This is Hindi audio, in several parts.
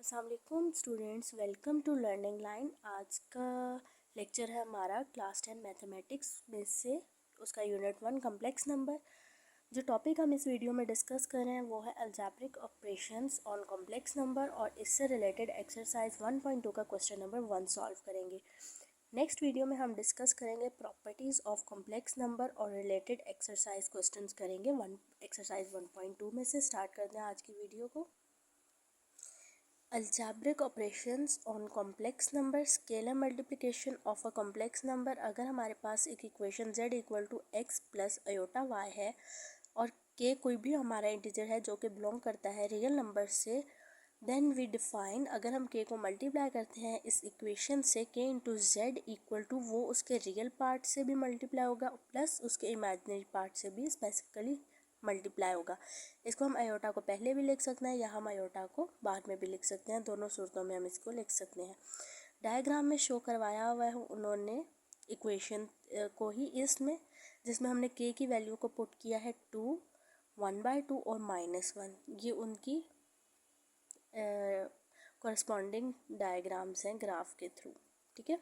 अस्सलाम वालेकुम students, welcome to learning line. आज का लेक्चर है हमारा क्लास 10 मैथमेटिक्स में से उसका यूनिट 1 कम्प्लेक्स नंबर। जो टॉपिक हम इस वीडियो में डिस्कस कर रहे हैं वो है algebraic operations on complex number, और इससे रिलेटेड एक्सरसाइज 1.2 का क्वेश्चन नंबर 1 सॉल्व करेंगे। नेक्स्ट वीडियो में हम डिस्कस करेंगे प्रॉपर्टीज़ ऑफ कॉम्प्लेक्स नंबर और रिलेटेड एक्सरसाइज क्वेश्चंस करेंगे। एक्सरसाइज 1.2 में से स्टार्ट करते हैं आज की वीडियो को। Algebraic operations on complex number, scalar multiplication of a complex number. अगर हमारे पास एक equation z equal to x plus iota y है और k कोई भी हमारा इंटीजर है जो कि बिलोंग करता है रियल नंबर से, देन वी डिफाइन, अगर हम k को मल्टीप्लाई करते हैं इस इक्वेशन से, k into z equal to वो उसके रियल पार्ट से भी मल्टीप्लाई होगा प्लस उसके इमेजिनरी पार्ट से भी स्पेसिफिकली मल्टीप्लाई होगा। इसको हम अयोटा को पहले भी लिख सकते हैं या हम अयोटा को बाद में भी लिख सकते हैं, दोनों सूरतों में हम इसको लिख सकते हैं। डायग्राम में शो करवाया हुआ है उन्होंने इक्वेशन को ही इसमें, जिसमें हमने k की वैल्यू को पुट किया है 2, 1/2 और -1। ये उनकी कॉरस्पॉन्डिंग डायग्राम्स हैं ग्राफ के थ्रू। ठीक है।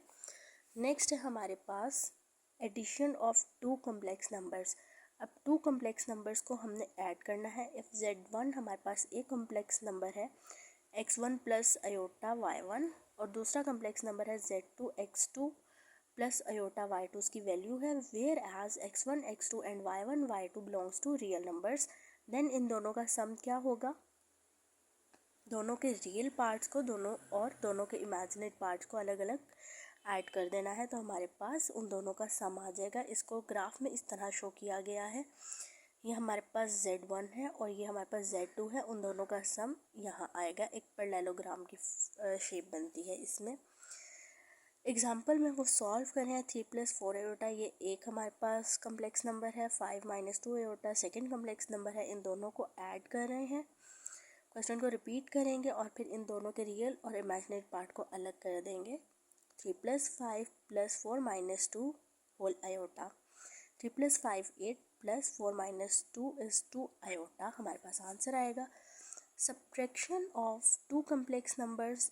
नेक्स्ट है हमारे पास addition of two complex numbers. अब टू कॉम्प्लेक्स नंबर्स को हमने ऐड करना है। इफ़ z1 हमारे पास एक कॉम्प्लेक्स नंबर है x1 प्लस अयोटा y1, और दूसरा कॉम्प्लेक्स नंबर है z2 x2 plus iota y2, उसकी वैल्यू है, whereas x1 x2 and y1 y2 belongs to real numbers, then इन दोनों का सम क्या होगा? दोनों के रियल पार्ट्स को दोनों के इमेजिनरी पार्ट्स को अलग अलग ऐड कर देना है, तो हमारे पास उन दोनों का सम आ जाएगा। इसको ग्राफ में इस तरह शो किया गया है। ये हमारे पास z1 है और ये हमारे पास z2 है, उन दोनों का सम यहाँ आएगा। एक पैरेललोग्राम की शेप बनती है इसमें। एग्जाम्पल में वो सॉल्व कर रहे हैं। 3 + 4 अयोटा, ये एक हमारे पास कम्प्लेक्स नंबर है। 5 - 2 अयोटा सेकेंड कम्प्लेक्स नंबर है। इन दोनों को ऐड कर रहे हैं। क्वेश्चन को रिपीट करेंगे और फिर इन दोनों के रियल और इमेजिनरी पार्ट को अलग कर देंगे। 3 + 5 + 4 - 2 होल अयोटा। 3 + 5 8 + 4 - 2 is 2 अयोटा, हमारे पास आंसर आएगा। Subtraction of two complex numbers,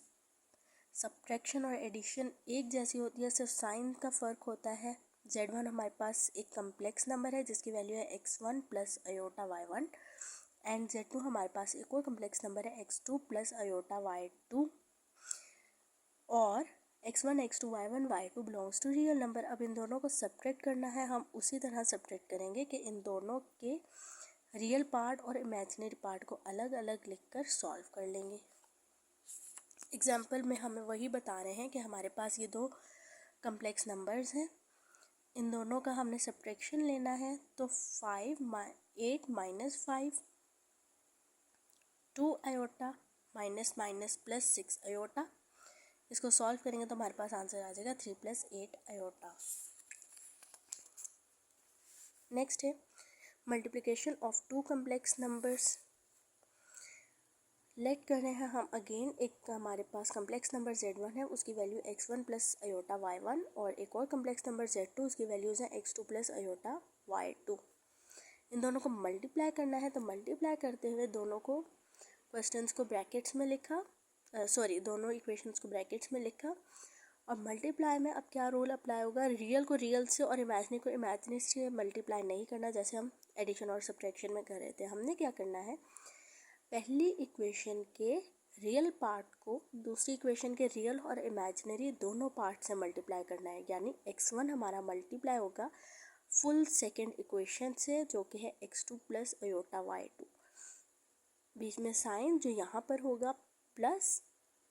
subtraction और एडिशन एक जैसी होती है, सिर्फ साइन का फ़र्क होता है। z1 हमारे पास एक कम्प्लेक्स नंबर है जिसकी वैल्यू है x1 plus iota y1, and z2 हमारे पास एक और कम्प्लेक्स नंबर है x2 प्लस अयोटा y2, और x1 x2 y1 y2 belongs to real number. अब इन दोनों को सब्ट्रैक्ट करना है। हम उसी तरह सब्ट्रैक्ट करेंगे कि इन दोनों के रियल पार्ट और इमेजिनरी पार्ट को अलग अलग लिखकर सॉल्व कर लेंगे। एग्जाम्पल में हमें वही बता रहे हैं कि हमारे पास ये दो कम्प्लेक्स नंबर्स हैं, इन दोनों का हमने सब्ट्रैक्शन लेना है। तो 8 - 5 2 अयोटा माइनस प्लस 6 अयोटा। इसको सॉल्व करेंगे तो हमारे पास आंसर आ जाएगा 3 + 8 अयोटा। नेक्स्ट है multiplication of two complex numbers. Late कर रहे हैं हम अगेन, एक हमारे पास कम्प्लेक्स नंबर z1 है, उसकी value x1 plus iota y1, और एक और कम्प्लेक्स नंबर z2, उसकी वैल्यूज़ हैं x2 प्लस अयोटा y2। इन दोनों को मल्टीप्लाई करना है, तो मल्टीप्लाई करते हुए दोनों को क्वेश्चंस को ब्रैकेट्स में लिखा, दोनों इक्वेशंस को ब्रैकेट्स में लिखा। और मल्टीप्लाई में अब क्या रूल अप्लाई होगा? रियल को रियल से और इमेजिनरी को इमेजिनरी से मल्टीप्लाई नहीं करना, जैसे हम एडिशन और सब्ट्रैक्शन में कर रहे थे। हमने क्या करना है, पहली इक्वेशन के रियल पार्ट को दूसरी इक्वेशन के रियल और इमेजिनरी दोनों पार्ट से मल्टीप्लाई करना है, यानी x1 हमारा मल्टीप्लाई होगा फुल सेकेंड इक्वेशन से, जो कि है x2 प्लस अयोटा y2। बीच में साइन जो यहाँ पर होगा प्लस,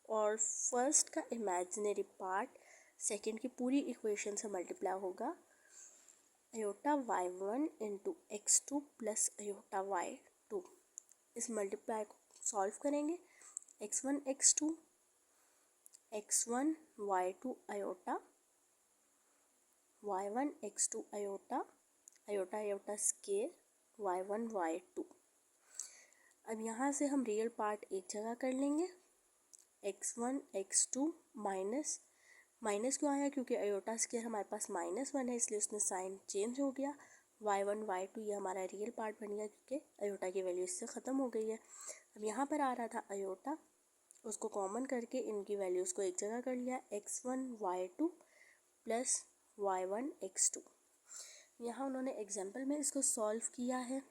और फर्स्ट का इमेजिनरी पार्ट सेकेंड की पूरी इक्वेशन से मल्टीप्लाई होगा aorta y1 into x2 plus iota y2। इस मल्टीप्लाई को सॉल्व करेंगे। x1 x2 x1 y2 iota y1 x2 iota iota iota square y1 y2। अब यहाँ से हम रियल पार्ट एक जगह कर लेंगे। x1 x2 माइनस क्यों आया? क्योंकि अयोटा स्केयर हमारे पास -1 है, इसलिए उसमें साइन चेंज हो गया। y1 y2 ये हमारा रियल पार्ट बन गया क्योंकि अयोटा की वैल्यू इससे ख़त्म हो गई है। अब यहाँ पर आ रहा था अयोटा, उसको कॉमन करके इनकी वैल्यूज़ को एक जगह कर लिया, x1 y2 plus y1 x2। यहाँ उन्होंने एग्जाम्पल में इसको सॉल्व किया है।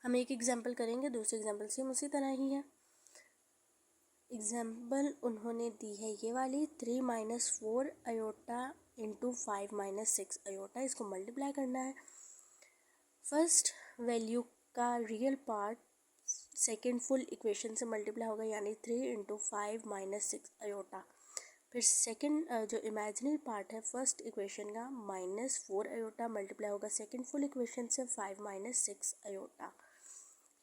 हम एक एग्जाम्पल करेंगे, दूसरे एग्जाम्पल सेम उसी तरह ही है। एग्जाम्पल उन्होंने दी है ये वाली 3 - 4 अयोटा इंटू 5 - 6 अयोटा। इसको मल्टीप्लाई करना है। फर्स्ट वैल्यू का real part second full equation से मल्टीप्लाई होगा, यानी 3 × 5 - 6 अयोटा। फिर सेकेंड जो इमेजिनरी पार्ट है फर्स्ट इक्वेशन का -4 अयोटा मल्टीप्लाई होगा सेकेंड फुल इक्वेशन से 5 - 6 अयोटा।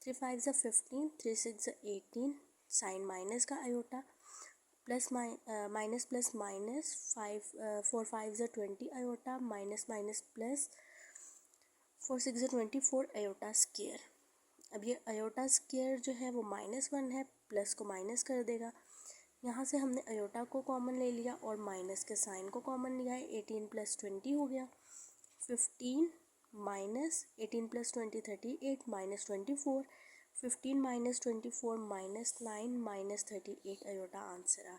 3 5 = 15, 3 6 = 18, साइन माइनस का iota, plus minus plus minus 4 5 = 20 iota, minus minus plus 4 6 = 24 iota square. अब ये अयोटा स्क्वायर जो है वो -1 है, प्लस को माइनस कर देगा। यहाँ से हमने अयोटा को कॉमन ले लिया और माइनस के साइन को कॉमन लिया है। 18 + 20 हो गया। 15 - 18 + 20 38 - 24, 15 - 24 -9 - 38 अयोटा आंसर आ।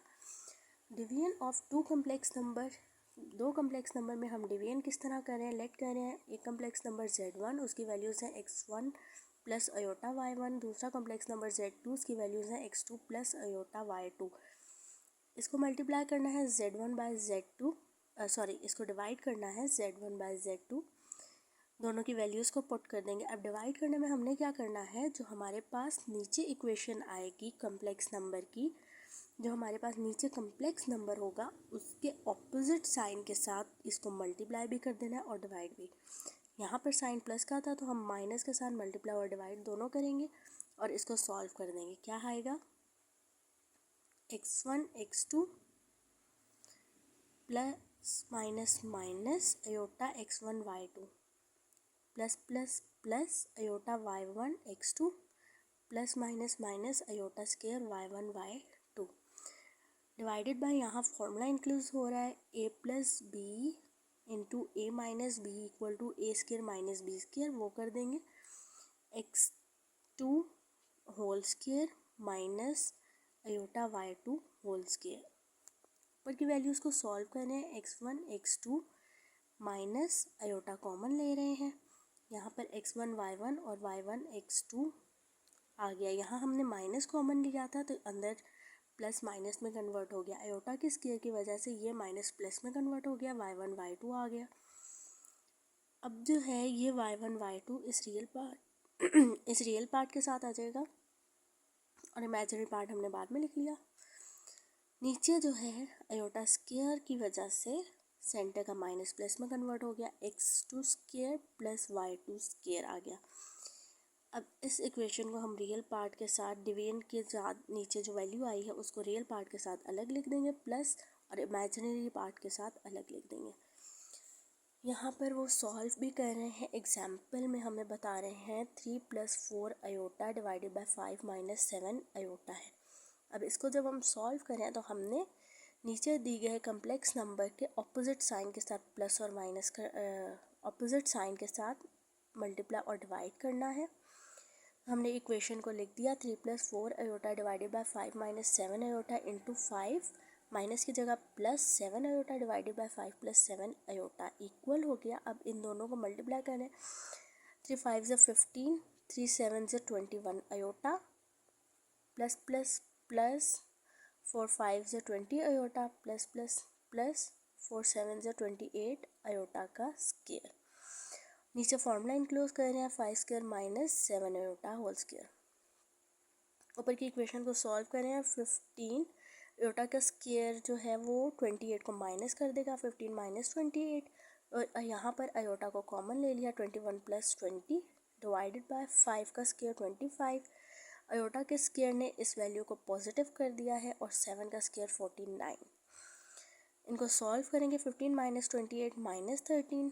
Division of two complex number. दो कम्प्लेक्स नंबर में हम डिवीजन किस तरह कर रहे हैं, लेट कर रहे हैं। एक कम्प्लेक्स नंबर Z1, उसकी वैल्यूज़ हैं x1 प्लस अयोटा y1। दूसरा कम्प्लेक्स नंबर Z2, उसकी वैल्यूज़ हैं x2 प्लस अयोटा y2। इसको मल्टीप्लाई करना है Z1/Z2, इसको डिवाइड करना है Z1/Z2। दोनों की वैल्यूज़ को पुट कर देंगे। अब डिवाइड करने में हमने क्या करना है, जो हमारे पास नीचे इक्वेशन आएगी कम्प्लेक्स नंबर की, जो हमारे पास नीचे कम्प्लेक्स नंबर होगा उसके ऑपोजिट साइन के साथ इसको मल्टीप्लाई भी कर देना है और डिवाइड भी। यहाँ पर साइन प्लस का था तो हम माइनस के साथ मल्टीप्लाई और डिवाइड दोनों करेंगे और इसको सॉल्व कर देंगे। क्या आएगा, x1 x2 plus minus minus iota x1 y2 plus plus plus iota y1 x2 plus minus minus iota square y1 y2 divided by, यहाँ फॉर्मूला इंक्लूड हो रहा है a + b into a - b equal to a² - b square. वो कर देंगे x2 whole square minus iota y2 whole square. ऊपर की वैल्यूज़ को सॉल्व कर रहे हैं। x1 x2 minus iota common ले रहे हैं। यहाँ पर x1 y1 और y1 x2 आ गया। यहाँ हमने माइनस कॉमन लिया था तो अंदर प्लस माइनस में कन्वर्ट हो गया। अयोटा की स्क्वायर की वजह से ये माइनस प्लस में कन्वर्ट हो गया, y1 y2 आ गया। अब जो है ये y1 y2 इस रियल पार्ट के साथ आ जाएगा और इमेजिनरी पार्ट हमने बाद में लिख लिया। नीचे जो है अयोटा स्क्वायर की वजह से सेंटर का माइनस प्लस में कन्वर्ट हो गया, x2 square plus y2 square आ गया। अब इस इक्वेशन को हम रियल पार्ट के साथ डिवीजन के साथ नीचे जो वैल्यू आई है उसको रियल पार्ट के साथ अलग लिख देंगे प्लस और इमेजिनरी पार्ट के साथ अलग लिख देंगे। यहाँ पर वो सॉल्व भी कर रहे हैं। एग्जाम्पल में हमें बता रहे हैं 3 + 4 अयोटा डिवाइडेड बाय 5 - 7 अयोटा है। अब इसको जब हम सॉल्व करें तो हमने नीचे दी गए कम्प्लेक्स नंबर के ऑपोजिट साइन के साथ प्लस और माइनस कर ऑपोजिट साइन के साथ मल्टीप्लाई और डिवाइड करना है। हमने इक्वेशन को लिख दिया 3 + 4 iota divided by 5 - 7 iota into 5 minus की जगह plus 7 iota divided by 5 + 7 iota equal हो गया। अब इन दोनों को मल्टीप्लाई करें। 3 5 = 15, 3 7 = 21 iota plus plus plus 4 5 = 20 iota plus plus plus 4 7 = 28 iota का स्क्वायर। नीचे फॉर्मूला इंक्लूड कर रहे हैं 5² माइनस 7 अयोटा होल स्क्वायर। ऊपर की इक्वेशन को सॉल्व कर रहे हैं। 15 अयोटा का स्क्वायर जो है वो 28 को माइनस कर देगा, 15 - 28 और यहाँ पर अयोटा को कॉमन ले लिया 21 + 20 डिवाइडेड बाय 5 का स्क्वायर 25। अयोटा के स्क्वायर ने इस वैल्यू को पॉजिटिव कर दिया है और 7 का स्क्वायर 49। इनको सॉल्व करेंगे। 15 - 28 - 13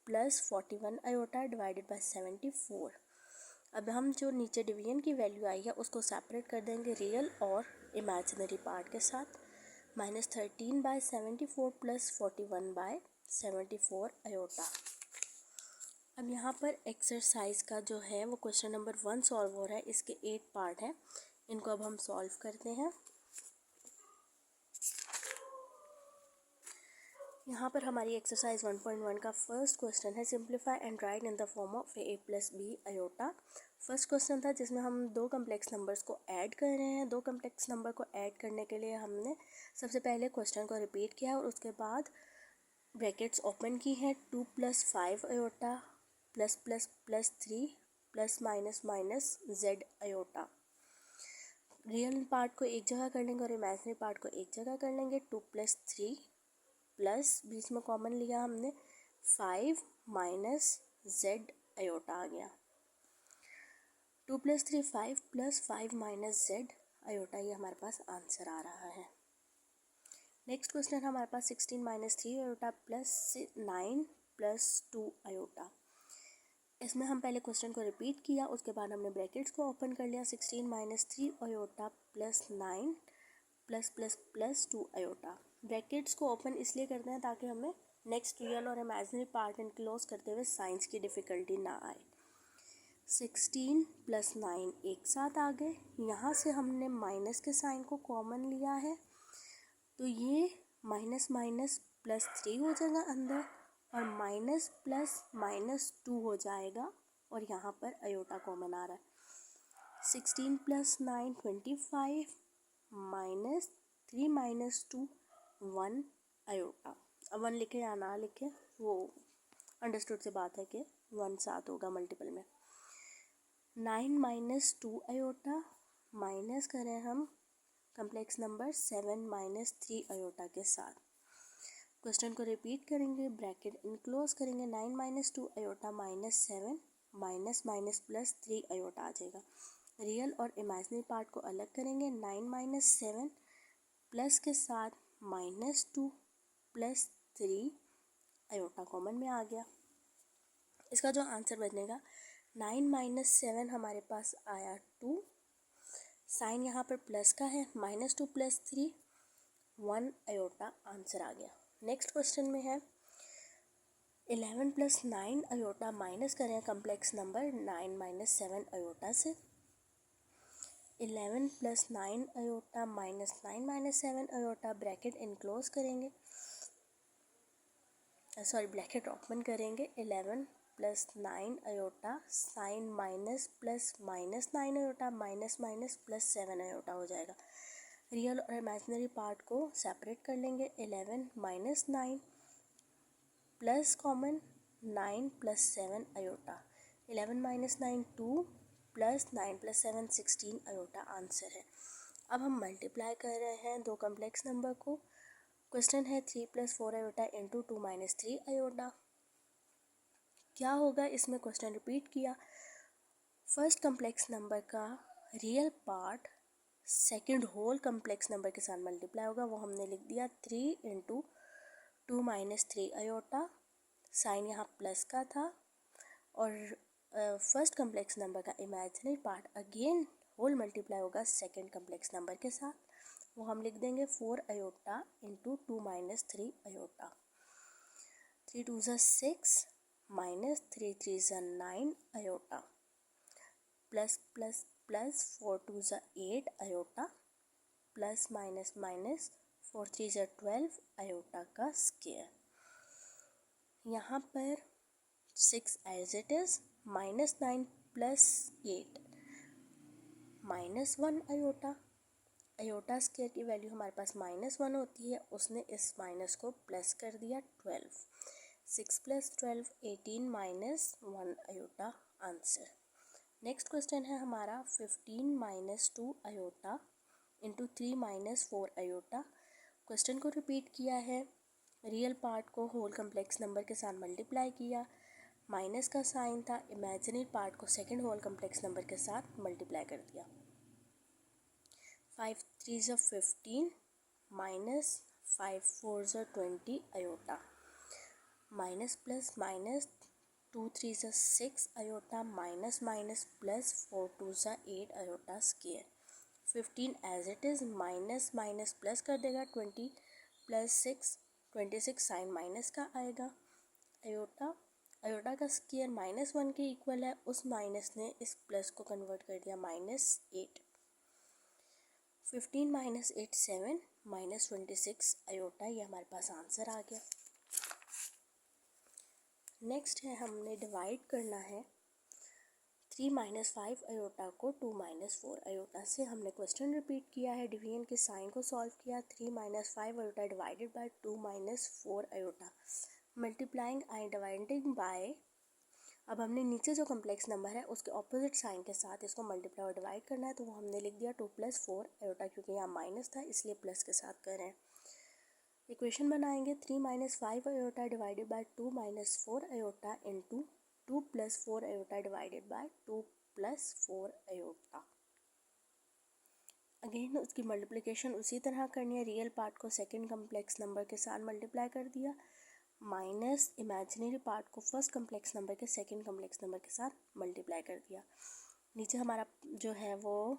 प्लस 41 अयोटा डिवाइडेड बाय 74। अब हम जो नीचे डिवीजन की वैल्यू आई है उसको सेपरेट कर देंगे रियल और इमेजिनरी पार्ट के साथ। -13/74 प्लस 41/74 अयोटा। अब यहाँ पर एक्सरसाइज का जो है वो क्वेश्चन नंबर 1 सॉल्व हो रहा है। इसके 8 पार्ट हैं, इनको अब हम सॉल्व करते हैं। यहाँ पर हमारी एक्सरसाइज 1.1 का फर्स्ट क्वेश्चन है, simplify and write in the form of a plus b iota. First question था जिसमें हम दो कम्प्लेक्स नंबर्स को ऐड कर रहे हैं। दो कम्प्लेक्स नंबर को ऐड करने के लिए हमने सबसे पहले क्वेश्चन को रिपीट किया और उसके बाद ब्रैकेट्स ओपन की हैं। 2 + 5 iota plus plus plus 3 plus minus minus z iota. Real part को एक जगह कर लेंगे और इमेजिनरी पार्ट को एक जगह कर लेंगे। 2 + 3 प्लस बीच में कॉमन लिया हमने 5 माइनस z आयोटा आ गया। 2 + 3 5 प्लस 5 माइनस z आयोटा, ये हमारे पास आंसर आ रहा है। नेक्स्ट क्वेश्चन हमारे पास 16 - 3 आयोटा प्लस 9 + 2 आयोटा। इसमें हम पहले क्वेश्चन को रिपीट किया, उसके बाद हमने ब्रैकेट्स को ओपन कर लिया। 16 - 3 iota plus 9 plus plus plus 2 iota. Brackets को ओपन इसलिए करते हैं ताकि हमें नेक्स्ट रियल और इमेजिनरी पार्ट इनक्लोज करते हुए साइंस की डिफ़िकल्टी ना आए। 16 + 9 एक साथ आ गए। यहाँ से हमने माइनस के साइन को कॉमन लिया है, तो ये माइनस माइनस प्लस 3 हो जाएगा अंदर और माइनस प्लस माइनस 2 हो जाएगा और यहाँ पर आयोटा कॉमन आ रहा है। 16 + 9 25 माइनस 3 माइनस 2 1 आयोटा। अब 1 लिखे या ना लिखे वो अंडरस्टूड से बात है कि 1 साथ होगा मल्टीपल में। 9 - 2 आयोटा माइनस करें हम कम्प्लेक्स नंबर 7 - 3 आयोटा के साथ। क्वेश्चन को रिपीट करेंगे, ब्रैकेट इनक्लोज करेंगे। 9 - 2 iota minus 7 minus minus plus 3 iota आ जाएगा। रियल और इमेजिनरी पार्ट को अलग करेंगे। 9 - 7 प्लस के साथ -2 प्लस 3 आयोटा कॉमन में आ गया। इसका जो आंसर बनेगा 9 - 7 हमारे पास आया 2, साइन यहाँ पर प्लस का है, -2 + 3 1 आयोटा आंसर आ गया। नेक्स्ट क्वेश्चन में है 11 + 9 आयोटा माइनस करें कम्प्लेक्स नंबर 9 - 7 आयोटा से। 11 + 9 iota minus 9 - 7 iota, bracket enclose करेंगे, ब्रैकेट ओपन करेंगे। 11 + 9 iota sine minus plus -9 iota minus minus plus 7 iota हो जाएगा। रियल और इमेजिनरी पार्ट को सेपरेट कर लेंगे। 11 - 9 plus common 9 + 7 iota. 11 - 9 2 plus 9 + 7 16 iota answer है। अब हम मल्टीप्लाई कर रहे हैं दो कम्प्लेक्स नंबर को। क्वेश्चन है 3 + 4 आयोटा इंटू 2 - 3 आयोटा। क्या होगा इसमें, क्वेश्चन रिपीट किया। फर्स्ट कम्प्लेक्स नंबर का real part second whole complex number के साथ मल्टीप्लाई होगा, वो हमने लिख दिया 3 × 2 - 3 आयोटा। साइन यहाँ प्लस का था और फर्स्ट कम्प्लेक्स नंबर का imaginary part again whole multiply होगा सेकंड कम्प्लेक्स नंबर के साथ, वो हम लिख देंगे 4 iota into 2 - 3 iota. 3 × 2 = 6 minus 3 × 3 = 9 iota plus plus plus 4 × 2 = 8 iota plus minus minus 4 × 3 = 12 iota का स्क्वायर। यहाँ पर 6 as it is, -9 + 8 -1 iota. Iota square की वैल्यू हमारे पास -1 होती है, उसने इस माइनस को प्लस कर दिया 12। 6 + 12 18 -1 आयोटा आंसर। नेक्स्ट क्वेश्चन है हमारा 15 - 2 आयोटा इंटू 3 - 4 आयोटा। क्वेश्चन को रिपीट किया है, रियल पार्ट को होल कम्प्लेक्स नंबर के साथ मल्टीप्लाई किया, माइनस का साइन था, इमेजिनरी पार्ट को सेकंड होल कम्प्लेक्स नंबर के साथ मल्टीप्लाई कर दिया। 5 × 3 = 15 minus 5 × 4 = 20 iota minus plus minus 2 × 3 = 6 iota minus minus plus 4 × 2 = 8 iota square. 15 as it is, minus minus plus कर देगा 20 + 6 26 साइन माइनस का आएगा आयोटा आयोटा का स्क्वायर -1 के इक्वल है, उस माइनस ने इस प्लस को कन्वर्ट कर दिया -8। 15 - 8 7 -26 आयोटा, ये हमारे पास आंसर आ गया। नेक्स्ट है हमने डिवाइड करना है 3 - 5 आयोटा को 2 - 4 आयोटा से। हमने क्वेश्चन रिपीट किया है, डिवीजन के साइन को सॉल्व किया। 3 - 5 iota divided by 2 - 4 iota, multiplying and dividing by. अब हमने नीचे जो कम्प्लेक्स नंबर है उसके ऑपोजिट साइन के साथ इसको मल्टीप्लाई और डिवाइड करना है, तो वो हमने लिख दिया 2 + 4 आयोटा, क्योंकि यहाँ माइनस था इसलिए प्लस के साथ कर रहे हैं। इक्वेशन बनाएंगे 3 - 5 iota divided by 2 - 4 iota into 2 + 4 iota divided by 2 + 4 iota. Again उसकी मल्टीप्लिकेशन उसी तरह करनी है, रियल पार्ट को सेकंड कम्प्लेक्स नंबर के साथ मल्टीप्लाई कर दिया, माइनस इमेजिनरी पार्ट को फर्स्ट कम्प्लेक्स नंबर के सेकंड कम्प्लेक्स नंबर के साथ मल्टीप्लाई कर दिया। नीचे हमारा जो है वो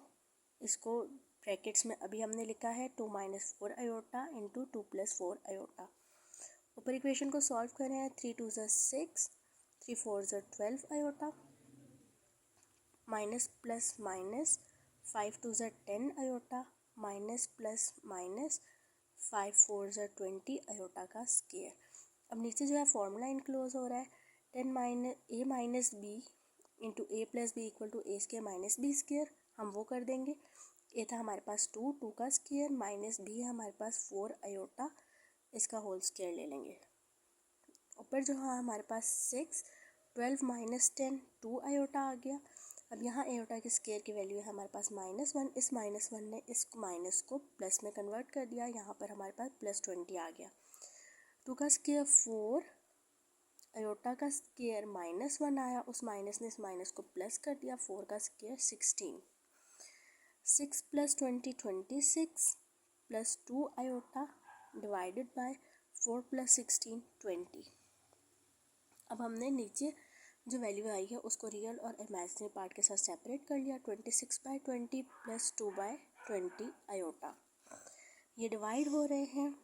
इसको ब्रैकेट्स में अभी हमने लिखा है 2 - 4 आयोटा इंटू 2 + 4 आयोटा। ऊपर इक्वेशन को सॉल्व कर रहे हैं, 3 2 = 6, 3 4 = 12 iota, minus plus minus 5 2 = 10 iota, minus plus minus 5 4 = 20 iota का स्क्वायर। अब नीचे जो है फॉर्मूला इनक्लोज हो रहा है, 10 - a - b into a + b = a² - b²। हम वो कर देंगे। a था हमारे पास 2 का स्क्वायर, माइनस b है हमारे पास 4 आयोटा, इसका होल स्क्वायर ले लेंगे। ऊपर जो है हमारे पास 6, 12 - 10 2 आयोटा आ गया। अब यहाँ आयोटा के स्क्वायर की वैल्यू है हमारे पास -1, इस -1 ने इस माइनस को प्लस में कन्वर्ट कर दिया, यहाँ पर हमारे पास +20 आ गया। 2 का स्क्वायर 4, आयोटा का स्क्वायर -1 आया, उस माइनस ने इस माइनस को प्लस कर दिया, 4 का square 16, 6 + 20 26 plus 2 iota divided by 4 + 16 20। अब हमने नीचे जो वैल्यू आई है उसको रियल और इमेजिनरी पार्ट के साथ सेपरेट कर लिया, 26/20 प्लस 2/20 आयोटा। ये डिवाइड हो रहे हैं,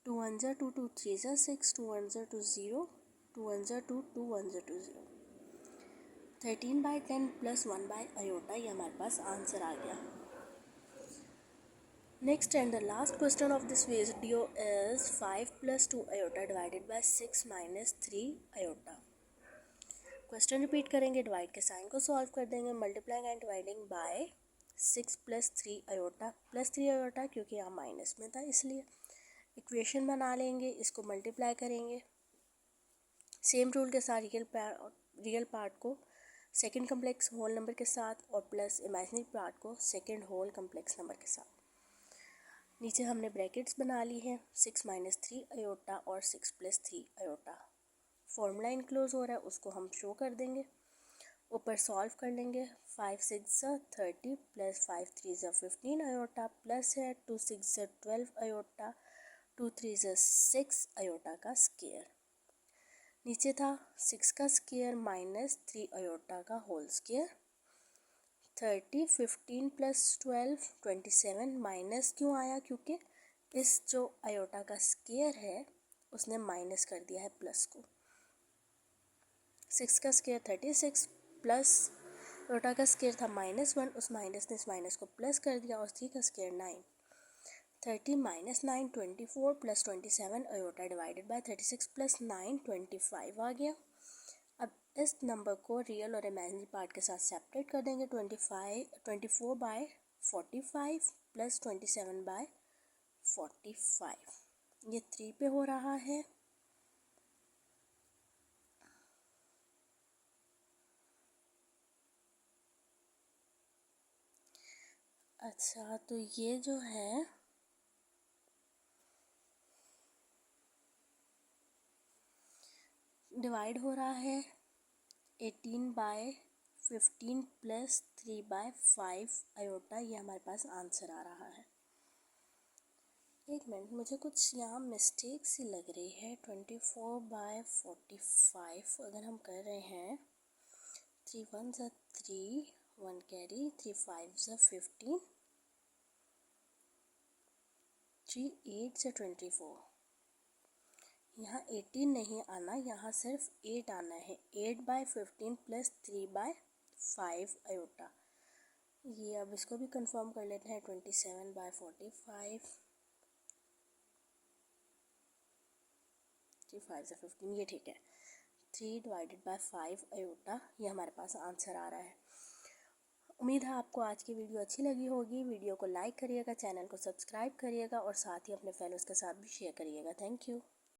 2 1 = 2, 2 3 = 6, 2 1 = 2 0, 2 1 = 2, 2 1 = 2 0, 13/10 प्लस 1 आयोटा, ये हमारे पास आंसर आ गया। Next and the last question of this video is 5 + 2 iota divided by 6 - 3 iota। Question repeat करेंगे, डिवाइड के साइन को सॉल्व कर देंगे, multiplying and dividing by 6 + 3 iota, +3 iota क्योंकि यहाँ माइनस में था इसलिए। इक्वेशन बना लेंगे, इसको मल्टीप्लाई करेंगे सेम रूल के साथ, रियल पार्ट को सेकंड कम्प्लेक्स होल नंबर के साथ और प्लस इमेजिनरी पार्ट को सेकंड होल कम्प्लेक्स नंबर के साथ। नीचे हमने ब्रैकेट्स बना ली हैं, 6 - 3 आयोटा और 6 + 3 आयोटा। फॉर्मूला इनक्लोज हो रहा है, उसको हम शो कर देंगे। ऊपर सॉल्व कर लेंगे, 5 6 = 30 प्लस 5 3 = 15 आयोटा, प्लस है 2 6 = 12 आयोटा, 2 3 = 6 आयोटा का स्क्वायर। नीचे था 6 का स्क्वायर माइनस 3 आयोटा का होल स्क्वायर। 30 15 + 12 27 माइनस क्यों आया, क्योंकि इस जो आयोटा का स्क्वायर है उसने माइनस कर दिया है प्लस को। 6 का स्क्वायर 36 प्लस आयोटा का स्क्वायर था -1, उस माइनस ने इस माइनस को प्लस कर दिया, और 3 का square 9, 30 - 9 24 plus 27 iota divided by 36 + 9 25 आ गया। अब इस नंबर को रियल और इमेजिनरी पार्ट के साथ सेपरेट कर देंगे, 24/45 प्लस 27/45, ये 3 पे हो रहा है। अच्छा, तो ये जो है डिवाइड हो रहा है 18/15 प्लस 3/5 आयोटा, ये हमारे पास आंसर आ रहा है। एक मिनट, मुझे कुछ यहाँ मिस्टेक सी लग रही है। 24/45 अगर हम कर रहे हैं, 3 1 = 3, 1 कैरी, 3 5 = 15, 3 8 = 24, यहाँ 18 नहीं आना, यहाँ सिर्फ 8 आना है। 8/15 प्लस 3/5 आयोटा। ये अब इसको भी कंफर्म कर लेते हैं। 27/45, 3 5 से 15, ये ठीक है। 3/5 आयोटा, ये हमारे पास आंसर आ रहा है। उम्मीद है आपको आज की वीडियो अच्छी लगी होगी। वीडियो को लाइक करिएगा, चैनल को सब्सक्राइब करिएगा और साथ ही अपने फ्रेंड्स के साथ भी शेयर करिएगा। Thank you.